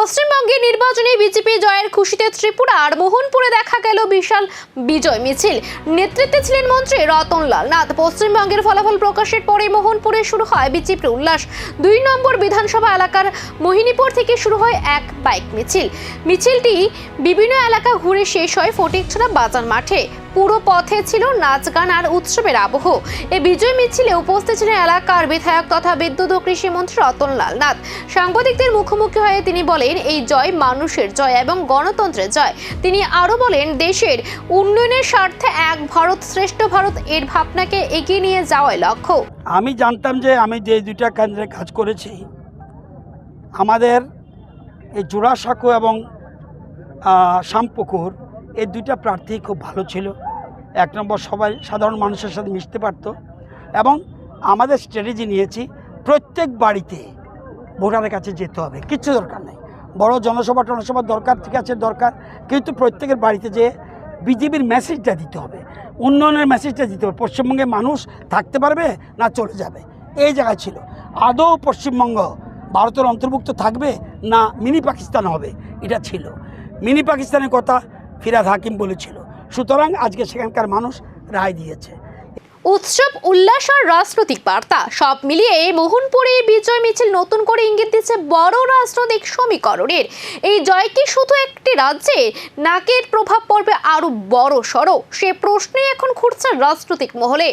পশ্চিমবঙ্গে নির্বাচনী বিজেপি জয়ের খুশিতে ত্রিপুরার মোহনপুরে দেখা গেল বিশাল বিজয় মিছিল। নেতৃত্বে ছিলেন মন্ত্রী রতনলাল নাথ। পশ্চিমবঙ্গের ফলাফল প্রকাশের পরে মোহনপুরে শুরু হয় বিজেপির উল্লাস। 2 নম্বর বিধানসভা এলাকার মোহিনীপুর থেকে শুরু হয় এক বাইক মিছিল। মিছিলটি বিভিন্ন এলাকা ঘুরে শেষ হয় ফটিকছড়া বাজার মাঠে। পুরো পথে ছিল নাচ গান আর উৎসবের আবহ। এই বিজয় মিছিলে উপস্থিত ছিলেন এলাকার বিধায়ক তথা বিদ্যুৎ ও কৃষি মন্ত্রী রতনলাল নাথ। সাংবাদিকদের মুখোমুখি হয়ে তিনি বলেন, এই জয় মানুষের জয় এবং গণতন্ত্রের জয়। তিনি আরো বলেন, দেশের উন্নয়নের স্বার্থে এক ভারত শ্রেষ্ঠ ভারত এর ভাবনাকে এগিয়ে নিয়ে যাওয়াই লক্ষ্য। আমি জানতাম যে আমি যে দুইটা কেন্দ্রে কাজ করেছি, আমাদের এই জোড়াসাঁকো এবং শামপুকুর এই দুইটা প্রার্থী খুব ভালো ছিল। 1 নম্বর সবাই সাধারণ মানুষের সাথে মিশতে পারতো এবং আমাদের স্ট্র্যাটেজি নিয়েছি প্রত্যেক বাড়িতে ভোটারের কাছে যেতে হবে, কিচ্ছু দরকার নেই। বড় জনসভার দরকার, ঠিক আছে দরকার, কিন্তু প্রত্যেকের বাড়িতে যেয়ে বিজেপির মেসেজটা দিতে হবে, উন্নয়নের মেসেজটা দিতে হবে। পশ্চিমবঙ্গে মানুষ থাকতে পারবে না চলে যাবে, এই জায়গায় ছিল। আদৌ পশ্চিমবঙ্গ ভারতের অন্তর্ভুক্ত থাকবে না মিনি পাকিস্তান হবে, এটা ছিল। মিনি পাকিস্তানের কথা ফিরহাদ হাকিম বলেছিল, সুতরাং আজকে সেখানকার মানুষ রায় দিয়েছে। উৎসব, উল্লাস আর রাজনৈতিক বার্তা সব মিলিয়ে মোহনপুরে বিজয় মিছিল নতুন করে ইঙ্গিত দিচ্ছে বড় রাজনৈতিক সমীকরণের। এই জয় কি শুধু একটি রাজ্যে নাকি এর প্রভাব পড়বে আরো বড় সড়ো, সে প্রশ্নই এখন ঘুরছে রাজনৈতিক মহলে।